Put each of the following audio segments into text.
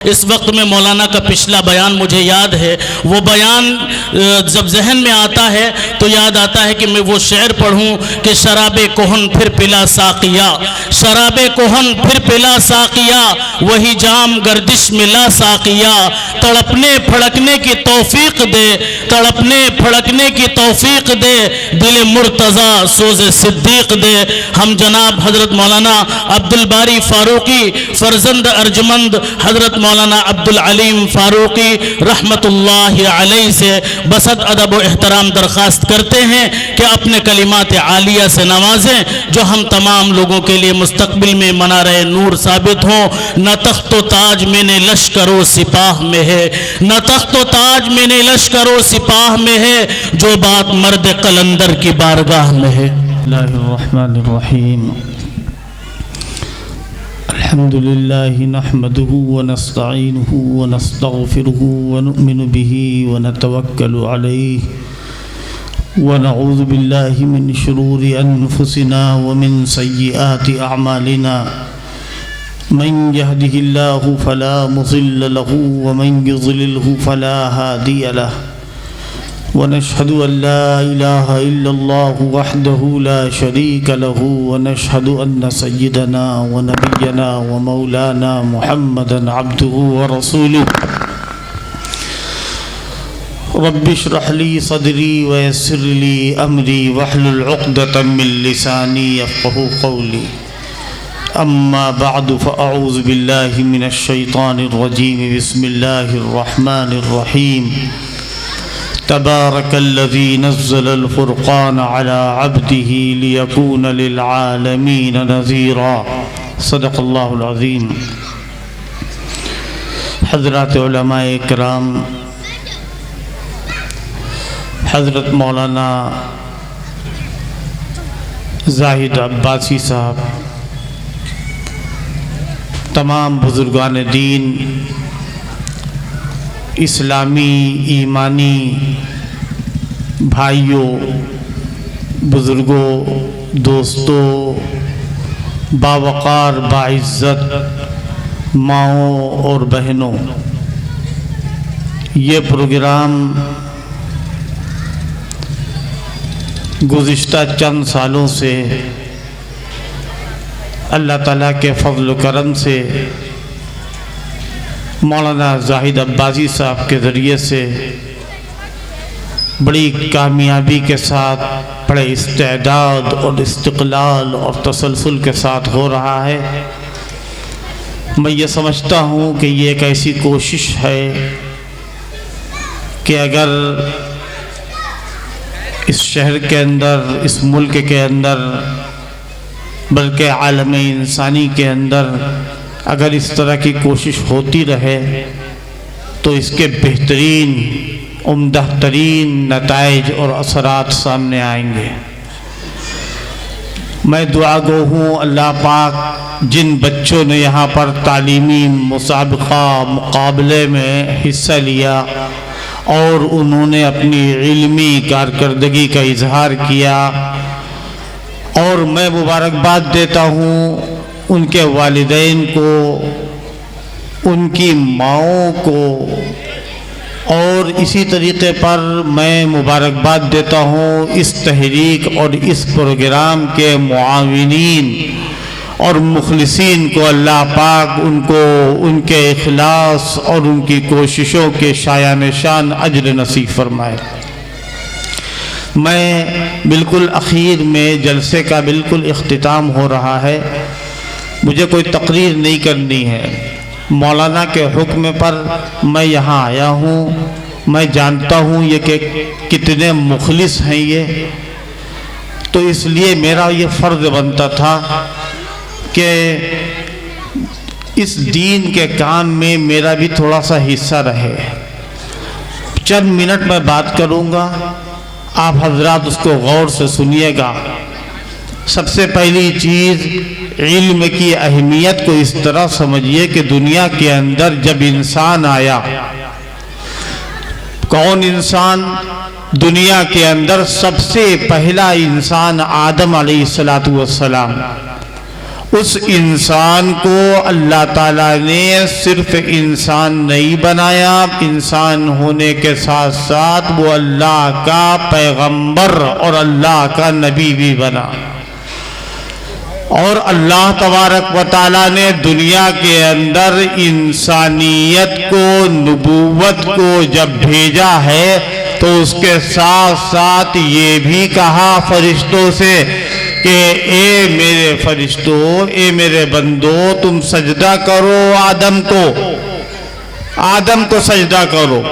اس وقت میں مولانا کا پچھلا بیان مجھے یاد ہے، وہ بیان جب ذہن میں آتا ہے تو یاد آتا ہے کہ میں وہ شعر پڑھوں کہ شراب کہن پھر پلا ساقیا، شراب کہن پھر پلا ساقیا، وہی جام گردش ملا ساقیا، تڑپنے پھڑکنے کی توفیق دے، تڑپنے پھڑکنے کی توفیق دے، دل مرتضی سوز صدیق دے۔ ہم جناب حضرت مولانا عبدالباری فاروقی فرزند ارجمند حضرت مولانا عبدالعلیم فاروقی رحمت اللہ علیہ سے بسط ادب و احترام درخواست کرتے ہیں کہ اپنے کلمات عالیہ سے نوازیں جو ہم تمام لوگوں کے لیے مستقبل میں منار نور ثابت ہوں۔ نہ تخت و تاج میں نے لشکر و سپاہ میں ہے، نہ تخت و تاج میں نے لشکر و سپاہ میں ہے، جو بات مرد قلندر کی بارگاہ میں ہے۔ اللہ الرحمن الرحیم۔ الحمد لله نحمده ونستعينه ونستغفره ونؤمن به ونتوكل عليه ونعوذ بالله من شرور أنفسنا ومن سيئات أعمالنا، من يهده الله فلا مضل له ومن يضلله فلا هادي له، ونشهد أن لا إله إلا الله وحده لا شريك له، ونشهد أن سيدنا ونبينا ومولانا محمدا عبده ورسوله۔ رب اشرح لي صدري ويسر لي أمري واحلل عقدة من لساني يفقهوا قولي، أما بعد فأعوذ بالله من الشيطان الرجيم، بسم الله الرحمن الرحيم۔ تبارك الذي نزل الفرقان على عبده ليكون للعالمين نذيرا، صدق اللہ العظیم۔ حضرات علماء کرام، حضرت مولانا زاہد عباسی صاحب، تمام بزرگان دین، اسلامی ایمانی بھائیوں، بزرگوں، دوستوں، باوقار باعزت ماؤں اور بہنوں، یہ پروگرام گزشتہ چند سالوں سے اللہ تعالیٰ کے فضل و کرم سے مولانا زاہد عباسی صاحب کے ذریعے سے بڑی کامیابی کے ساتھ، بڑے استعداد اور استقلال اور تسلسل کے ساتھ ہو رہا ہے۔ میں یہ سمجھتا ہوں کہ یہ ایک ایسی کوشش ہے کہ اگر اس شہر کے اندر، اس ملک کے اندر، بلکہ عالم انسانی کے اندر اگر اس طرح کی کوشش ہوتی رہے تو اس کے بہترین، عمدہ ترین نتائج اور اثرات سامنے آئیں گے۔ میں دعا گو ہوں اللہ پاک جن بچوں نے یہاں پر تعلیمی مسابقہ مقابلے میں حصہ لیا اور انہوں نے اپنی علمی کارکردگی کا اظہار کیا، اور میں مبارکباد دیتا ہوں ان کے والدین کو، ان کی ماؤں کو، اور اسی طریقے پر میں مبارکباد دیتا ہوں اس تحریک اور اس پروگرام کے معاونین اور مخلصین کو۔ اللہ پاک ان کو ان کے اخلاص اور ان کی کوششوں کے شایع نشان اجر نصیب فرمائے۔ میں بالکل اخیر میں جلسے کا بالکل اختتام ہو رہا ہے، مجھے کوئی تقریر نہیں کرنی ہے۔ مولانا کے حکم پر میں یہاں آیا ہوں، میں جانتا ہوں یہ کہ کتنے مخلص ہیں یہ، تو اس لیے میرا یہ فرض بنتا تھا کہ اس دین کے کام میں میرا بھی تھوڑا سا حصہ رہے۔ چند منٹ میں بات کروں گا، آپ حضرات اس کو غور سے سنیے گا۔ سب سے پہلی چیز، علم کی اہمیت کو اس طرح سمجھیے کہ دنیا کے اندر جب انسان آیا، کون انسان؟ دنیا کے اندر سب سے پہلا انسان آدم علیہ السلام، اس انسان کو اللہ تعالیٰ نے صرف انسان نہیں بنایا، انسان ہونے کے ساتھ ساتھ وہ اللہ کا پیغمبر اور اللہ کا نبی بھی بنا۔ اور اللہ تبارک و تعالیٰ نے دنیا کے اندر انسانیت کو، نبوت کو جب بھیجا ہے تو اس کے ساتھ ساتھ یہ بھی کہا فرشتوں سے کہ اے میرے فرشتوں، اے میرے بندو، تم سجدہ کرو آدم کو سجدہ کرو۔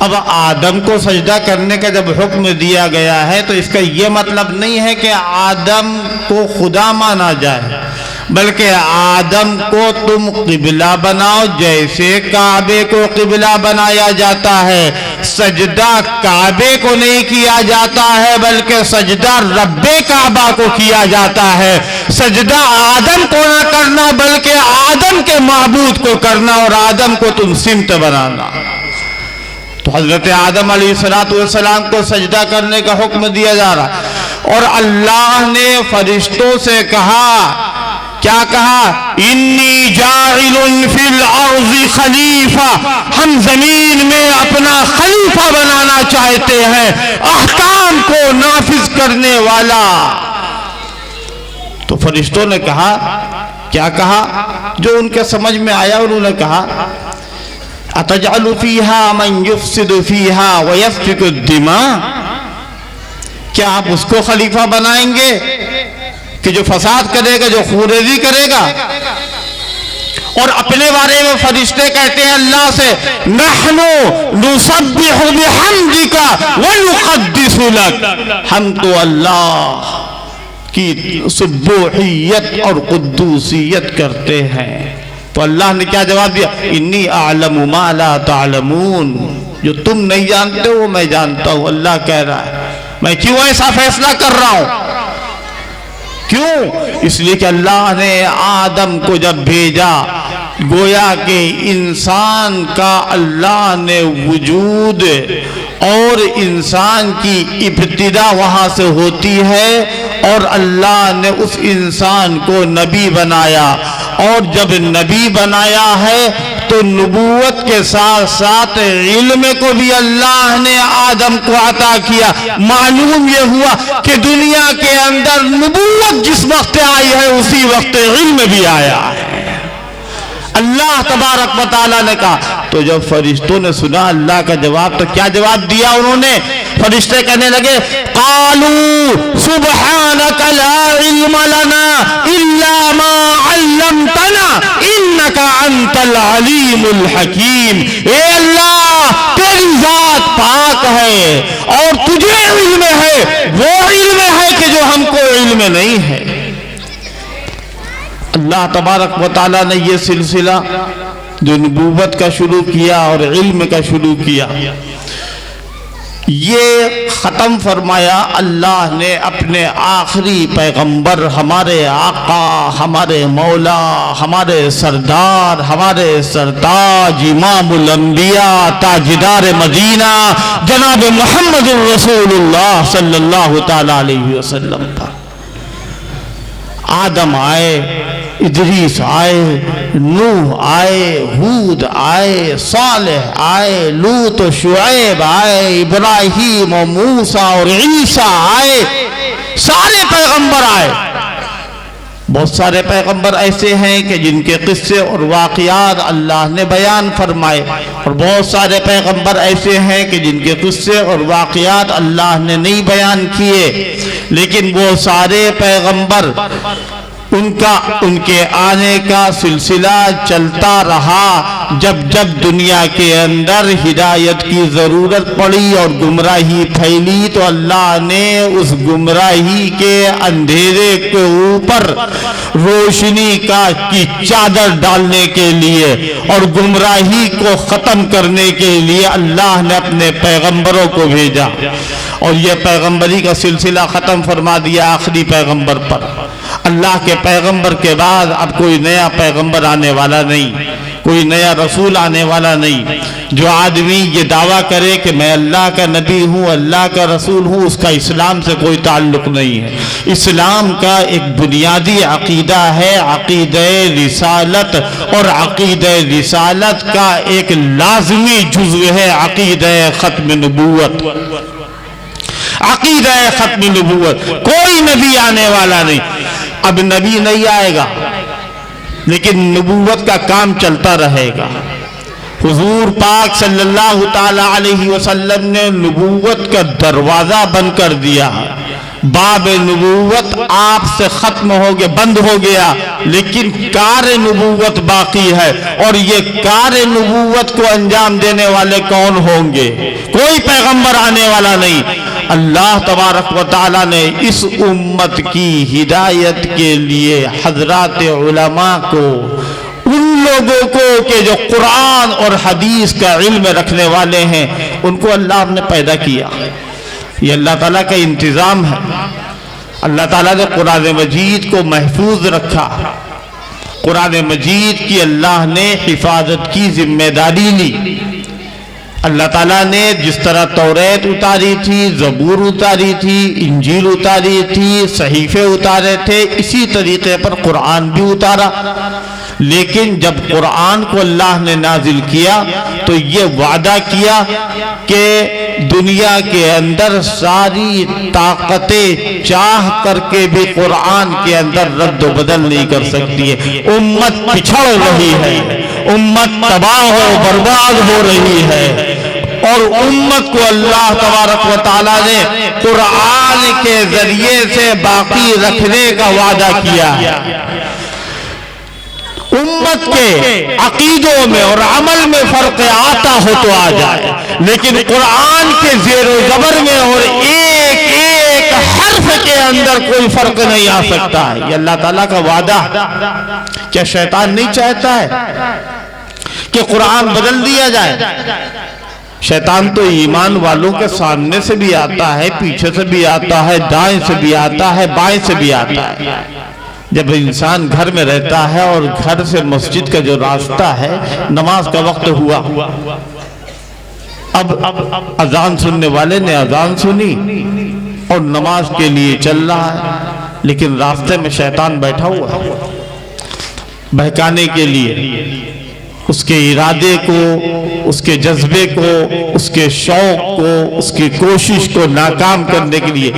اب آدم کو سجدہ کرنے کا جب حکم دیا گیا ہے تو اس کا یہ مطلب نہیں ہے کہ آدم کو خدا مانا جائے، بلکہ آدم کو تم قبلہ بناؤ جیسے کعبے کو قبلہ بنایا جاتا ہے۔ سجدہ کعبے کو نہیں کیا جاتا ہے بلکہ سجدہ رب کعبہ کو کیا جاتا ہے۔ سجدہ آدم کو نہ کرنا بلکہ آدم کے معبود کو کرنا، اور آدم کو تم سمت بنانا۔ تو حضرت آدم علیہ السلام کو سجدہ کرنے کا حکم دیا جا رہا، اور اللہ نے فرشتوں سے کہا، کیا کہا؟ انی جاعل فی الارض خلیفہ، ہم زمین میں اپنا خلیفہ بنانا چاہتے ہیں، احکام کو نافذ کرنے والا۔ تو فرشتوں نے کہا، کیا کہا؟ جو ان کے سمجھ میں آیا انہوں نے کہا، اتجعل فیہا من یفسد فیہا ویسفک الدماء، کیا آپ اس کو خلیفہ بنائیں گے کہ جو فساد کرے گا، جو خونریزی کرے گا؟ اور اپنے بارے میں فرشتے کہتے ہیں اللہ سے، نحن نسبح بحمدک ونقدس لک، ہم تو اللہ کی سبوحیت اور قدوسیت کرتے ہیں۔ تو اللہ نے کیا جواب دیا؟ انی اعلم ما لا تعلمون، جو تم نہیں جانتے وہ میں جانتا ہوں۔ اللہ کہہ رہا ہے میں کیوں ایسا فیصلہ کر رہا ہوں؟ کیوں؟ اس لیے کہ اللہ نے آدم کو جب بھیجا، گویا کہ انسان کا اللہ نے وجود اور انسان کی ابتدا وہاں سے ہوتی ہے، اور اللہ نے اس انسان کو نبی بنایا، اور جب نبی بنایا ہے تو نبوت کے ساتھ ساتھ علم کو بھی اللہ نے آدم کو عطا کیا۔ معلوم یہ ہوا کہ دنیا کے اندر نبوت جس وقت آئی ہے اسی وقت علم بھی آیا ہے۔ اللہ تبارک و تعالیٰ نے کہا، تو جب فرشتوں نے سنا اللہ کا جواب تو کیا جواب دیا انہوں نے؟ فرشتے کہنے لگے، قالوا سبحانک لا علم لنا الا ما علمتنا انک انت العلیم الحکیم۔ اے اللہ، تیری ذات پاک ہے اور تجھے علم ہے، وہ علم ہے کہ جو ہم کو علم نہیں ہے۔ اللہ تبارک و تعالیٰ نے یہ سلسلہ جو نبوت کا شروع کیا اور علم کا شروع کیا، یہ ختم فرمایا اللہ نے اپنے آخری پیغمبر، ہمارے آقا، ہمارے مولا، ہمارے سردار، ہمارے سرتاج، امام الانبیاء، تاجدار مدینہ، جناب محمد الرسول اللہ صلی اللہ تعالیٰ علیہ وسلم پر۔ آدم آئے، ادریس آئے، نوح آئے، ہود آئے، صالح آئے، لوط و شعیب آئے، ابراہیم و موسیٰ اور عیسیٰ آئے، سارے پیغمبر آئے۔ بہت سارے پیغمبر ایسے ہیں کہ جن کے قصے اور واقعات اللہ نے بیان فرمائے، اور بہت سارے پیغمبر ایسے ہیں کہ جن کے قصے اور واقعات اللہ نے نہیں بیان کیے، لیکن وہ سارے پیغمبر ان کے آنے کا سلسلہ چلتا رہا۔ جب جب دنیا کے اندر ہدایت کی ضرورت پڑی اور گمراہی پھیلی تو اللہ نے اس گمراہی کے اندھیرے کے اوپر روشنی کی چادر ڈالنے کے لیے اور گمراہی کو ختم کرنے کے لیے اللہ نے اپنے پیغمبروں کو بھیجا، اور یہ پیغمبری کا سلسلہ ختم فرما دیا آخری پیغمبر پر۔ اللہ کے پیغمبر کے بعد اب کوئی نیا پیغمبر آنے والا نہیں، کوئی نیا رسول آنے والا نہیں۔ جو آدمی یہ دعویٰ کرے کہ میں اللہ کا نبی ہوں، اللہ کا رسول ہوں، اس کا اسلام سے کوئی تعلق نہیں ہے۔ اسلام کا ایک بنیادی عقیدہ ہے عقیدہ رسالت، اور عقیدہ رسالت کا ایک لازمی جزو ہے عقیدہ ختم نبوت۔ عقیدہ ختم نبوت، کوئی نبی آنے والا نہیں، اب نبی نہیں آئے گا لیکن نبوت کا کام چلتا رہے گا۔ حضور پاک صلی اللہ تعالی علیہ وسلم نے نبوت کا دروازہ بند کر دیا، باب نبوت آپ سے ختم ہو گیا، بند ہو گیا، لیکن کار نبوت باقی ہے، اور یہ کار نبوت کو انجام دینے والے کون ہوں گے؟ کوئی پیغمبر آنے والا نہیں۔ اللہ تبارک و تعالی نے اس امت کی ہدایت کے لیے حضرات علماء کو، ان لوگوں کو کہ جو قرآن اور حدیث کا علم رکھنے والے ہیں، ان کو اللہ نے پیدا کیا۔ یہ اللہ تعالیٰ کا انتظام ہے۔ اللہ تعالیٰ نے قرآن مجید کو محفوظ رکھا، قرآن مجید کی اللہ نے حفاظت کی ذمہ داری لی۔ اللہ تعالیٰ نے جس طرح توریت اتاری تھی، زبور اتاری تھی، انجیل اتاری تھی، صحیفے اتارے تھے، اسی طریقے پر قرآن بھی اتارا۔ لیکن جب قرآن کو اللہ نے نازل کیا تو یہ وعدہ کیا کہ دنیا کے اندر ساری طاقتیں چاہ کر کے بھی قرآن کے اندر رد و بدل نہیں کر سکتی ہے۔ امت پچھڑ رہی ہے، امت تباہ و برباد ہو رہی ہے، اور امت کو اللہ تبارک و تعالیٰ نے قرآن کے ذریعے سے باقی رکھنے کا وعدہ کیا ہے۔ امت کے عقیدوں میں اور عمل میں فرق آتا ہو تو آ جائے، لیکن قرآن کے زیر و زبر میں اور ایک ایک حرف کے اندر کوئی فرق نہیں آ سکتا ہے۔ یہ اللہ تعالیٰ کا وعدہ۔ کیا شیطان نہیں چاہتا ہے کہ قرآن بدل دیا جائے؟ شیطان تو ایمان والوں کے سامنے سے بھی آتا ہے، پیچھے سے بھی آتا ہے، دائیں سے بھی آتا ہے، بائیں سے بھی آتا ہے۔ جب انسان گھر میں رہتا ہے اور گھر سے مسجد کا جو راستہ ہے، نماز کا وقت ہوا، اب اذان سننے والے نے اذان سنی اور نماز کے لیے چل رہا ہے، لیکن راستے میں شیطان بیٹھا ہوا ہے بہکانے کے لیے، اس کے ارادے کو، اس کے جذبے کو، اس کے شوق کو، اس کی کوشش کو ناکام کرنے کے لیے۔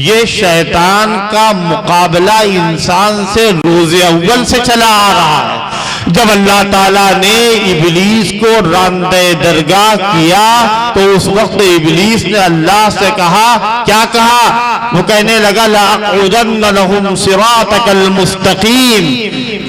یہ شیطان کا مقابلہ انسان سے روز اول سے چلا آ رہا ہے۔ جب اللہ تعالیٰ نے ابلیس کو راندہ درگاہ کیا تو اس وقت ابلیس نے اللہ سے کہا، کیا کہا؟ وہ کہنے لگا لَأَقْعُدَنَّ لَهُمْ صِرَاطَكَ الْمُسْتَقِيمِ،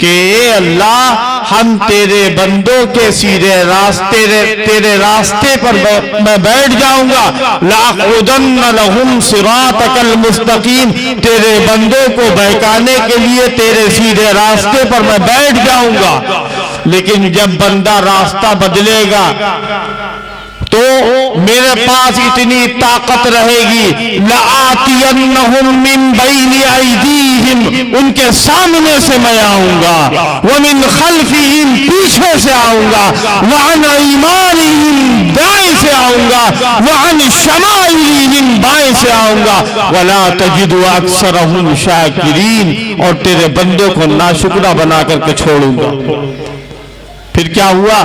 کہ اے اللہ ہم تیرے بندوں کے سیدھے راستے، تیرے راستے پر میں بیٹھ جاؤں گا۔ لَأَقْعُدَنَّ لَهُمْ صِرَاطَكَ الْمُسْتَقِيمِ، تیرے بندوں کو بہکانے کے لیے تیرے سیدھے راستے پر میں بیٹھ جاؤں گا۔ لیکن جب بندہ راستہ بدلے گا تو میرے پاس اتنی طاقت رہے گی، لَآتِيَنَّهُمْ مِنْ بَيْنِ أَيْدِيهِمْ، ان کے سامنے سے میں آؤں گا، وَمِنْ خَلْفِهِمْ، پیچھے سے آؤں گا، وَعَنْ أَيْمَانِهِمْ، دائیں سے آؤں گا، وَعَنْ شَمَائِلِهِمْ، بائیں سے آؤں گا، وَلَا تَجِدُ أَكْثَرَهُمْ شَاكِرِينَ، اور تیرے بندوں کو ناشکرہ بنا کر کے چھوڑوں گا۔ پھر کیا ہوا؟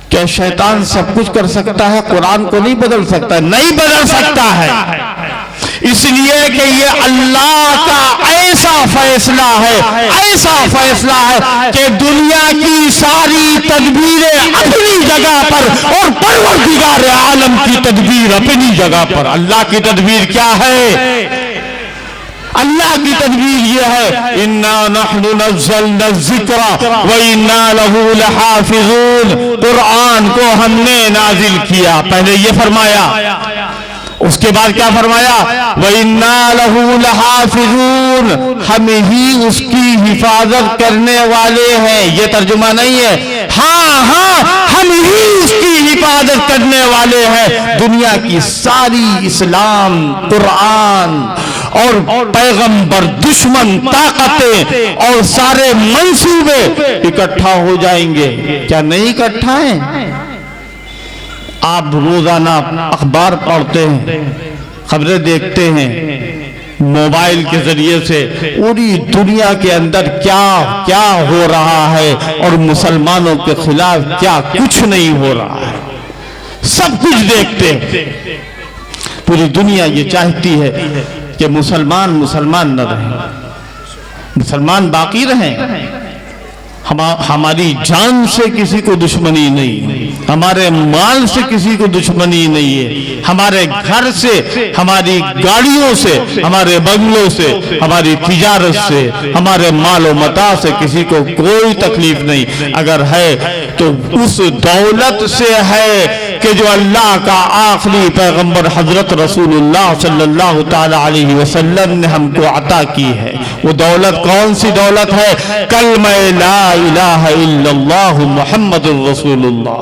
کیا شیطان سب کچھ کر سکتا ہے؟ قرآن کو نہیں بدل سکتا، نہیں بدل سکتا ہے، اس لیے کہ یہ اللہ کا ایسا فیصلہ ہے، ایسا فیصلہ ہے کہ دنیا کی ساری تدبیریں اپنی جگہ پر اور پروردگار عالم کی تدبیر اپنی جگہ پر۔ اللہ کی تدبیر کیا ہے؟ اللہ کی تدبیر یہ ہے، اِنَّا نَحْنُ نَزَّلْنَا الذِّكْرَ وَإِنَّا لَهُ لَحَافِظُونَ، قرآن کو ہم نے نازل کیا، پہلے یہ فرمایا، اس کے بعد کیا فرمایا؟ وَإِنَّا لَهُ لَحَافِظُونَ، ہم ہی اس کی حفاظت کرنے والے ہیں۔ یہ ترجمہ نہیں ہے، ہاں ہم ہی اس کی حفاظت کرنے والے ہیں۔ دنیا کی ساری اسلام، قرآن اور پیغمبر، دشمن طاقتیں اور سارے منصوبے اکٹھا ہو جائیں گے، کیا نہیں اکٹھا ہیں؟ آپ روزانہ اخبار پڑھتے ہیں، خبریں دیکھتے ہیں، موبائل کے ذریعے سے پوری دنیا کے اندر کیا کیا ہو رہا ہے اور مسلمانوں کے خلاف کیا کچھ نہیں ہو رہا ہے، سب کچھ دیکھتے ہیں۔ پوری دنیا یہ چاہتی ہے کہ مسلمان نہ رہیں، مسلمان باقی رہیں۔ ہماری جان سے کسی کو دشمنی نہیں، ہمارے مال سے کسی کو دشمنی نہیں ہے، ہمارے گھر سے، ہماری گاڑیوں سے، ہمارے بنگلوں سے، ہماری تجارت سے، ہمارے مال و متاع سے کسی کو کوئی تکلیف نہیں۔ اگر ہے تو اس دولت سے ہے کہ جو اللہ کا آخری پیغمبر حضرت رسول اللہ صلی اللہ تعالی علیہ وسلم نے ہم کو عطا کی ہے۔ وہ دولت کون سی دولت ہے؟ کلمہ لا الہ الا اللہ محمد الرسول اللہ۔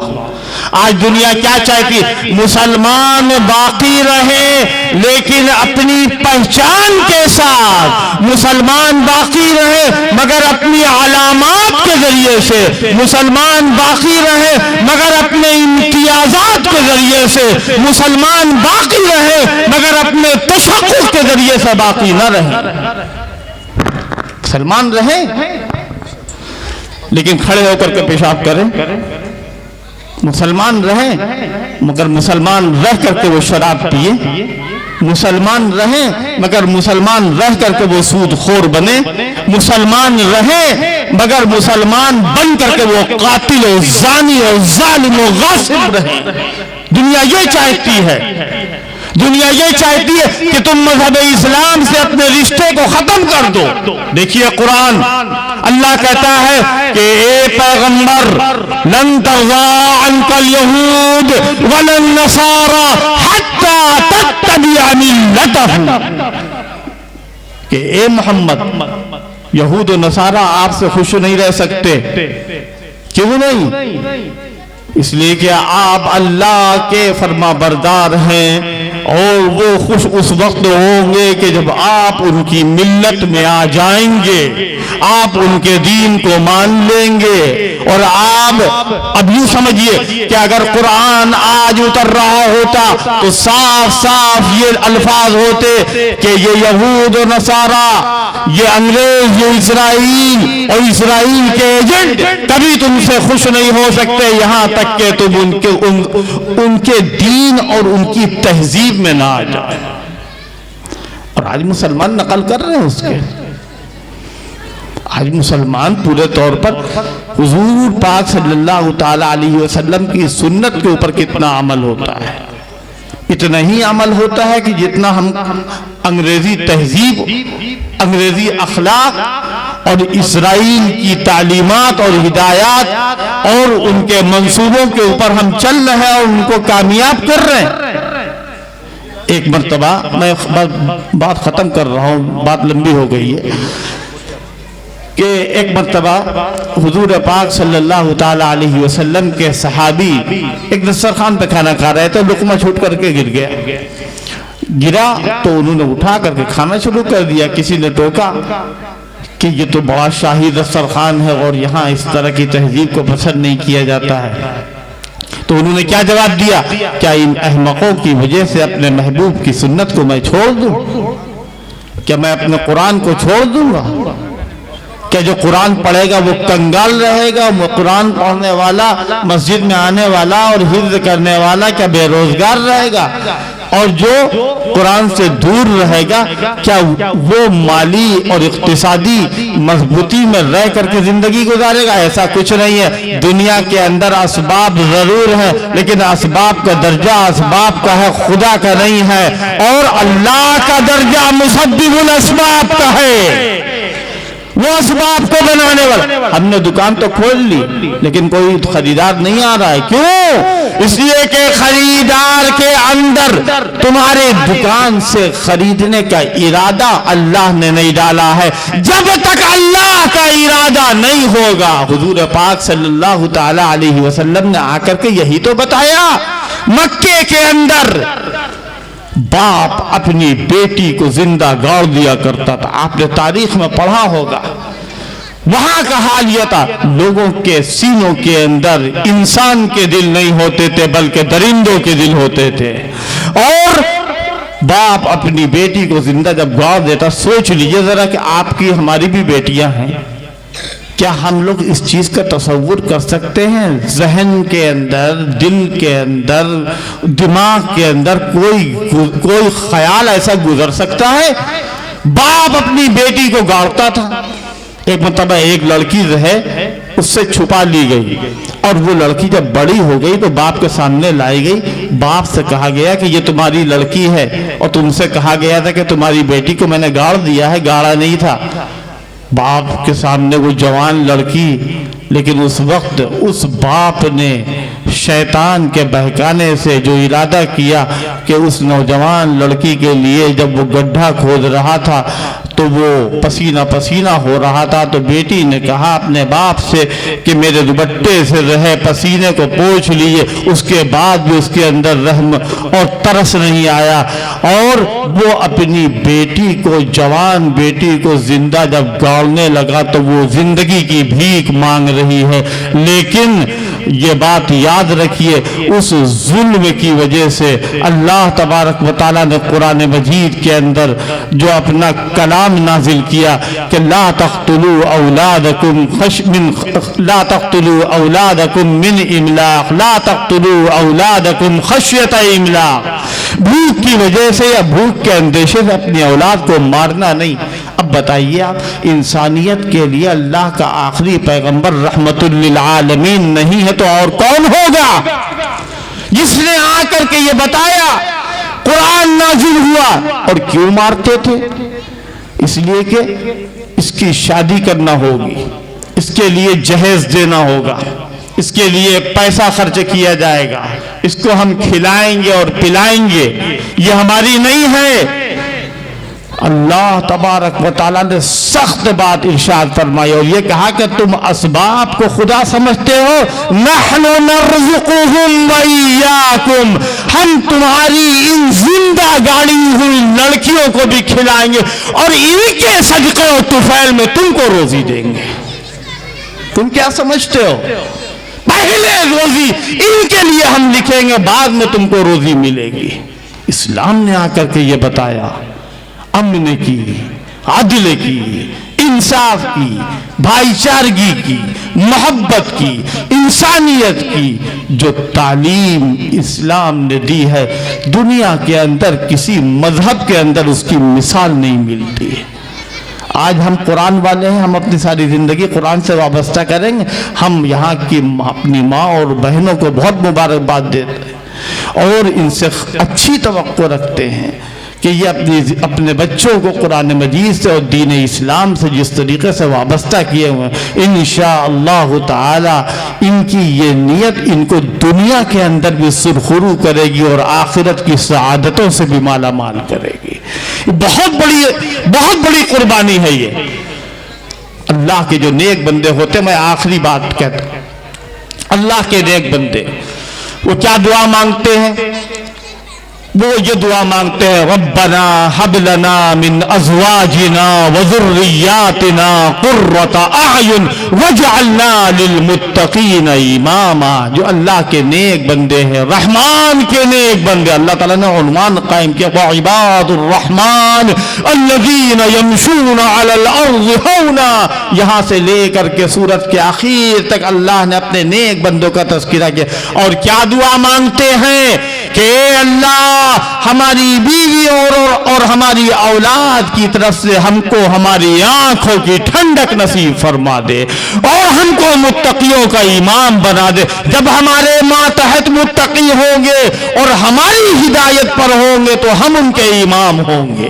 آج دنیا کیا چاہتی ہے؟ مسلمان باقی رہے لیکن اپنی پہچان کے ساتھ، مسلمان باقی رہے مگر اپنی علامات کے ذریعے سے، مسلمان باقی رہے مگر اپنے امتیازات کے ذریعے سے، مسلمان باقی رہے مگر اپنے تشخص کے ذریعے سے باقی نہ رہے۔ مسلمان رہے لیکن کھڑے ہو کر کے پیشاب کریں، مسلمان رہیں مگر مسلمان رہ کر کے وہ شراب پیے، مسلمان رہیں مگر مسلمان رہ کر کے وہ سود خور بنے، مسلمان رہیں مگر مسلمان بن کر کے وہ قاتل و زانی و ظالم و غاصب رہے۔ دنیا یہ چاہتی ہے، دنیا یہ چاہتی ہے کہ تم مذہب اسلام سے اپنے رشتے کو ختم کر دو۔ دیکھیے قرآن، اللہ کہتا ہے کہ اے پیغمبر لن ترضى عنك اليهود ولا النصارى حتى تتبع ملتهم، کہ اے محمد یہود و نصارہ آپ سے خوش نہیں رہ سکتے۔ کیوں نہیں؟ اس لیے کہ آپ اللہ کے فرما بردار ہیں، اور وہ خوش اس وقت ہوں گے کہ جب آپ ان کی ملت میں آ جائیں گے، آپ ان کے دین کو مان لیں گے۔ اور آپ اب یوں سمجھیے کہ اگر قرآن آج اتر رہا ہوتا تو صاف صاف یہ الفاظ ہوتے کہ یہ یہود و نصارہ، یہ انگریز، یہ اسرائیل اور اسرائیل کے ایجنٹ کبھی تم سے خوش نہیں ہو سکتے یہاں تک کہ تم ان کے دین اور ان کی تہذیب میں نہ آ جائے۔ اور آج مسلمان نقل کر رہے ہیں اس کے، آج مسلمان پورے طور پر حضور پاک صلی اللہ تعالی علیہ وسلم کی سنت کے اوپر کتنا عمل ہوتا ہے، اتنا ہی عمل ہوتا ہے کہ جتنا ہم انگریزی تہذیب، انگریزی اخلاق اور اسرائیل کی تعلیمات اور ہدایات اور ان کے منصوبوں کے اوپر ہم چل رہے ہیں اور ان کو کامیاب کر رہے ہیں۔ ایک مرتبہ میں بات ختم کر رہا ہوں، بات لمبی ہو گئی ہے، کہ ایک مرتبہ حضور پاک صلی اللہ تعالی علیہ وسلم کے صحابی ایک دسترخوان پہ کھانا کھا رہے تھے، لقمہ چھوٹ کر کے گرا تو انہوں نے اٹھا کر کے کھانا شروع کر دیا۔ کسی نے ٹوکا کہ یہ تو بڑا شاہی دسترخوان ہے اور یہاں اس طرح کی تہذیب کو پسند نہیں کیا جاتا ہے۔ تو انہوں نے کیا جواب دیا؟ کیا ان احمقوں کی وجہ سے اپنے محبوب کی سنت کو میں چھوڑ دوں؟ کیا میں اپنے قرآن کو چھوڑ دوں گا؟ کہ جو قرآن پڑھے گا وہ کنگال رہے گا، وہ قرآن پڑھنے والا، مسجد میں آنے والا اور حفظ کرنے والا کیا بے روزگار رہے گا؟ اور جو قرآن سے دور رہے گا کیا وہ مالی اور اقتصادی مضبوطی میں رہ کر کے زندگی گزارے گا؟ ایسا کچھ نہیں ہے۔ دنیا کے اندر اسباب ضرور ہیں لیکن اسباب کا درجہ اسباب کا ہے، خدا کا نہیں ہے، اور اللہ کا درجہ مسبب الاسباب کا ہے، وہ اسباب کو بنانے والا۔ ہم نے دکان تو کھول لی لیکن کوئی خریدار نہیں آ رہا ہے، کیوں؟ اس لیے کہ خریدار کے اندر تمہارے دکان سے خریدنے کا ارادہ اللہ نے نہیں ڈالا ہے۔ جب تک اللہ کا ارادہ نہیں ہوگا، حضور پاک صلی اللہ تعالی علیہ وسلم نے آ کر کے یہی تو بتایا۔ مکے کے اندر باپ اپنی بیٹی کو زندہ گاڑ دیا کرتا تھا، آپ نے تاریخ میں پڑھا ہوگا۔ وہاں کا حال یہ تھا، لوگوں کے سینوں کے اندر انسان کے دل نہیں ہوتے تھے بلکہ درندوں کے دل ہوتے تھے۔ اور باپ اپنی بیٹی کو زندہ جب گاڑ دیتا، سوچ لیجئے ذرا کہ آپ کی ہماری بھی بیٹیاں ہیں، کیا ہم لوگ اس چیز کا تصور کر سکتے ہیں؟ ذہن کے اندر، دل کے اندر، دماغ کے اندر کوئی خیال ایسا گزر سکتا ہے؟ باپ اپنی بیٹی کو گاڑتا تھا۔ ایک مرتبہ ایک لڑکی ہے اس سے چھپا لی گئی، اور وہ لڑکی جب بڑی ہو گئی تو باپ کے سامنے لائی گئی۔ باپ سے کہا گیا کہ یہ تمہاری لڑکی ہے، اور تم سے کہا گیا تھا کہ تمہاری بیٹی کو میں نے گاڑ دیا ہے، گاڑا نہیں تھا۔ باپ کے سامنے وہ جوان لڑکی، لیکن اس وقت اس باپ نے شیطان کے بہکانے سے جو ارادہ کیا کہ اس نوجوان لڑکی کے لیے جب وہ گڈھا کھود رہا تھا تو وہ پسینہ پسینہ ہو رہا تھا، تو بیٹی نے کہا اپنے باپ سے کہ میرے دوپٹے سے رہے پسینے کو پوچھ لیے۔ اس کے بعد بھی اس کے اندر رحم اور ترس نہیں آیا، اور وہ اپنی بیٹی کو، جوان بیٹی کو زندہ جب گاڑنے لگا تو وہ زندگی کی بھیک مانگ رہی ہے۔ لیکن یہ بات یاد رکھیے، اس ظلم کی وجہ سے اللہ تبارک و تعالیٰ نے قرآن مجید کے اندر جو اپنا کلام نازل کیا کہ لا تقتلوا اولادکم من املاق، لا تقتلوا اولادکم خشیۃ املاق، بھوک کی وجہ سے یا بھوک کے اندیشے سے اپنی اولاد کو مارنا نہیں۔ اب بتائیے آپ، انسانیت کے لیے اللہ کا آخری پیغمبر رحمت للعالمین نہیں ہے تو اور کون ہوگا جس نے آ کر کے یہ بتایا؟ قرآن نازل ہوا، اور کیوں مارتے تھے؟ اس لیے کہ اس کی شادی کرنا ہوگی، اس کے لیے جہیز دینا ہوگا، اس کے لیے پیسہ خرچ کیا جائے گا، اس کو ہم کھلائیں گے اور پلائیں گے، یہ ہماری نہیں ہے۔ اللہ تبارک و تعالیٰ نے سخت بات ارشاد فرمائی اور یہ کہا کہ تم اسباب کو خدا سمجھتے ہو، نحن نرزقهم وإياكم، ہم تمہاری ان زندہ گاڑی ہوئی لڑکیوں کو بھی کھلائیں گے اور ان کے صدقے و طفیل میں تم کو روزی دیں گے۔ تم کیا سمجھتے ہو؟ پہلے روزی ان کے لیے ہم لکھیں گے، بعد میں تم کو روزی ملے گی۔ اسلام نے آ کر کے یہ بتایا، امن کی، عدل کی، انصاف کی، بھائی چارگی کی، محبت کی، انسانیت کی جو تعلیم اسلام نے دی ہے، دنیا کے اندر کسی مذہب کے اندر اس کی مثال نہیں ملتی ہے۔ آج ہم قرآن والے ہیں، ہم اپنی ساری زندگی قرآن سے وابستہ کریں گے، ہم یہاں کی اپنی ماں اور بہنوں کو بہت مبارکباد دیتے ہیں اور ان سے اچھی توقع رکھتے ہیں کہ یہ اپنے بچوں کو قرآن مجید سے اور دین اسلام سے جس طریقے سے وابستہ کیے ہوئے ہیں، انشاءاللہ تعالی ان کی یہ نیت ان کو دنیا کے اندر بھی سرخرو کرے گی اور آخرت کی سعادتوں سے بھی مالا مال کرے گی۔ بہت بڑی قربانی ہے یہ۔ اللہ کے جو نیک بندے ہوتے، میں آخری بات کہتا ہوں، اللہ کے نیک بندے وہ کیا دعا مانگتے ہیں؟ وہ یہ دعا مانگتے ہیں، ربنا ہب لنا من ازواجنا وذریاتنا قرۃ اعین واجعلنا للمتقین اماما۔ جو اللہ کے نیک بندے ہیں، رحمان کے نیک بندے، اللہ تعالیٰ نے عنوان قائم کیا، وعباد الرحمن الذین یمشون علی الارض ہونا، یہاں سے لے کر کے سورت کے آخر تک اللہ نے اپنے نیک بندوں کا تذکرہ کیا۔ اور کیا دعا مانگتے ہیں کہ اے اللہ ہماری بیویوں اور ہماری اولاد کی طرف سے ہم کو ہماری آنکھوں کی ٹھنڈک نصیب فرما دے اور ہم کو متقیوں کا امام بنا دے۔ جب ہمارے ماتحت متقی ہوں گے اور ہماری ہدایت پر ہوں گے تو ہم ان کے امام ہوں گے۔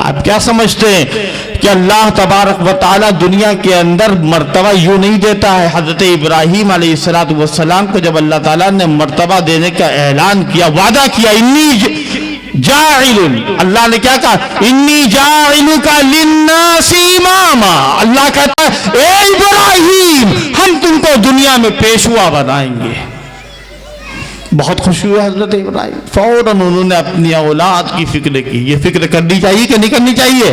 آپ کیا سمجھتے ہیں کہ اللہ تبارک و تعالیٰ دنیا کے اندر مرتبہ یوں نہیں دیتا ہے؟ حضرت ابراہیم علیہ السلام کو جب اللہ تعالیٰ نے مرتبہ دینے کا اعلان کیا، وعدہ کیا، انی جاعل، اللہ نے کیا کہا؟ انی جاعلک للناس اماما۔ اللہ کہتا ہے اے ابراہیم ہم تم کو دنیا میں پیشوا بنائیں گے۔ بہت خوشی ہوئی حضرت ابراہیم، فوراً انہوں نے اپنی اولاد کی فکر کی۔ یہ فکر کرنی چاہیے کہ نہیں کرنی چاہیے؟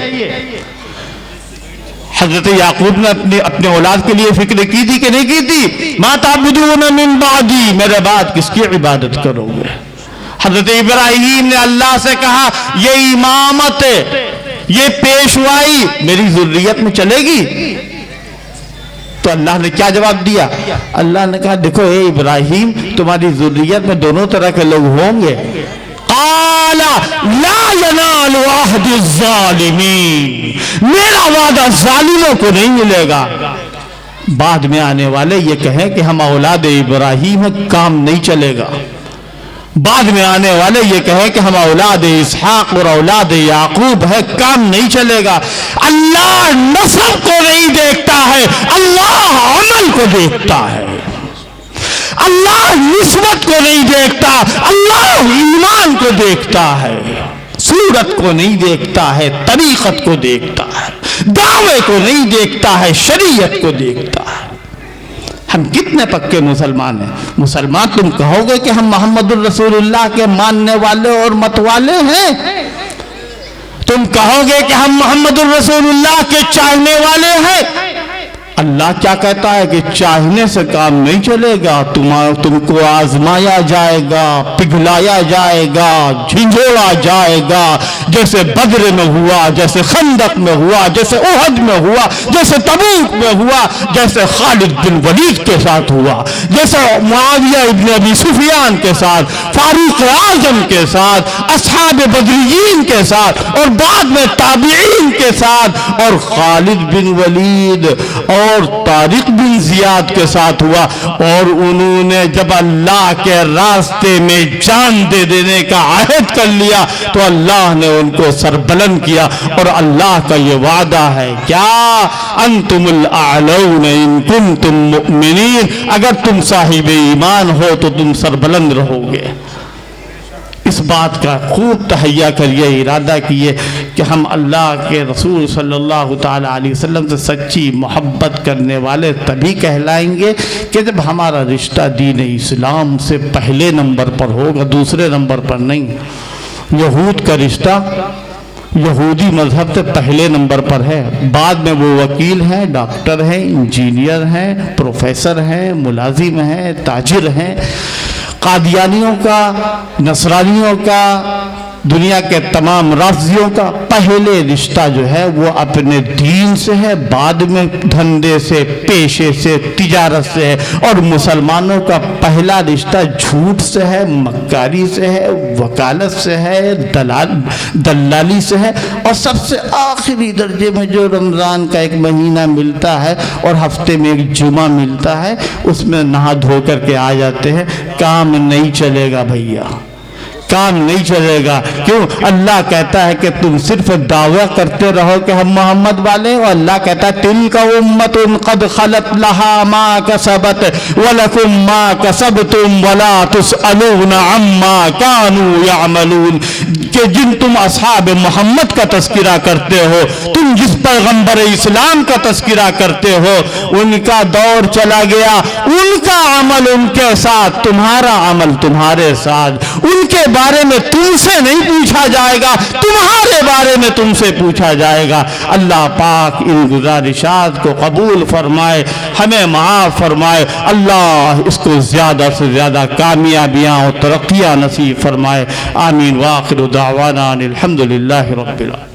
حضرت یعقوب نے اپنے اولاد کے لیے فکر کی تھی کہ نہیں کی تھی؟ ما تعبدون من بعدی، میرے بعد کس کی عبادت کرو گے؟ حضرت ابراہیم نے اللہ سے کہا یہ امامت، یہ پیشوائی میری ذریت میں چلے گی؟ تو اللہ نے کیا جواب دیا؟ اللہ نے کہا دیکھو اے ابراہیم، تمہاری ذریت میں دونوں طرح کے لوگ ہوں گے۔ قال لا ينال عہد الظالمین، میرا وعدہ ظالموں کو نہیں ملے گا۔ بعد میں آنے والے یہ کہیں کہ ہم اولاد ابراہیم ہیں، کام نہیں چلے گا۔ بعد میں آنے والے یہ کہیں کہ ہم اولاد اسحاق اور اولاد یعقوب ہے، کام نہیں چلے گا۔ اللہ نسب کو نہیں دیکھتا ہے، اللہ عمل کو دیکھتا ہے۔ اللہ نسبت کو نہیں دیکھتا، اللہ ایمان کو دیکھتا ہے۔ صورت کو نہیں دیکھتا ہے، طریقت کو دیکھتا ہے۔ دعوے کو نہیں دیکھتا ہے، شریعت کو دیکھتا ہے۔ ہم کتنے پکے مسلمان ہیں؟ مسلمان تم کہو گے کہ ہم محمد الرسول اللہ کے ماننے والے اور مت والے ہیں؟ تم کہو گے کہ ہم محمد الرسول اللہ کے چاہنے والے ہیں؟ اللہ کیا کہتا ہے کہ چاہنے سے کام نہیں چلے گا، تم کو آزمایا جائے گا، پگھلایا جائے گا، جھنجھوڑا جائے گا، جیسے بدر میں ہوا، جیسے خندق میں ہوا، جیسے احد میں ہوا، جیسے تبوک میں ہوا، جیسے خالد بن ولید کے ساتھ ہوا، جیسے معاویہ ابن ابی سفیان کے ساتھ، فاروق اعظم کے ساتھ، اصحاب بدریین کے ساتھ، اور بعد میں تابعین کے ساتھ، اور خالد بن ولید اور طارق بن زیاد کے ساتھ ہوا۔ اور انہوں نے جب اللہ کے راستے میں جان دے دینے کا عہد کر لیا تو اللہ نے ان کو سربلند کیا، اور اللہ کا یہ وعدہ ہے کیا؟ انتم الاعلون ان کنتم مؤمنین، اگر تم صاحب ایمان ہو تو تم سربلند رہو گے۔ اس بات کا خوب تہیہ کریے، ارادہ کیے کہ ہم اللہ کے رسول صلی اللہ تعالیٰ علیہ وسلم سے سچی محبت کرنے والے تبھی کہلائیں گے کہ جب ہمارا رشتہ دین اسلام سے پہلے نمبر پر ہوگا، دوسرے نمبر پر نہیں۔ یہود کا رشتہ یہودی مذہب سے پہلے نمبر پر ہے، بعد میں وہ وکیل ہیں، ڈاکٹر ہیں، انجینئر ہیں، پروفیسر ہیں، ملازم ہیں، تاجر ہیں۔ قادیانیوں کا، نصرانیوں کا، دنیا کے تمام رافضیوں کا پہلے رشتہ جو ہے وہ اپنے دین سے ہے، بعد میں دھندے سے، پیشے سے، تجارت سے ہے۔ اور مسلمانوں کا پہلا رشتہ جھوٹ سے ہے، مکاری سے ہے، وکالت سے ہے، دلالی سے ہے، اور سب سے آخری درجے میں جو رمضان کا ایک مہینہ ملتا ہے اور ہفتے میں ایک جمعہ ملتا ہے، اس میں نہا دھو کر کے آ جاتے ہیں۔ کام نہیں چلے گا بھیا، کام نہیں چلے گا۔ کیوں؟ اللہ کہتا ہے کہ تم صرف دعویٰ کرتے رہو کہ ہم محمد والے ہیں، اور اللہ کہتا ہے تلک امت قد خلت لہا ما کسبت ولکم ما کسبتم ولا تسألون عما کانوا یعملون، کہ جن تم اصحاب محمد کا تذکرہ کرتے ہو، تم جس پیغمبر اسلام کا تذکرہ کرتے ہو، ان کا دور چلا گیا، ان کا عمل ان کے ساتھ، تمہارا عمل تمہارے ساتھ، ان کے بارے میں تم سے نہیں پوچھا جائے گا، تمہارے بارے میں تم سے پوچھا جائے گا۔ اللہ پاک ان گزارشات کو قبول فرمائے، ہمیں معاف فرمائے، اللہ اس کو زیادہ سے زیادہ کامیابیاں اور ترقیاں نصیب فرمائے۔ آمین۔ وآخر دعوانا الحمدللہ رب العالمین۔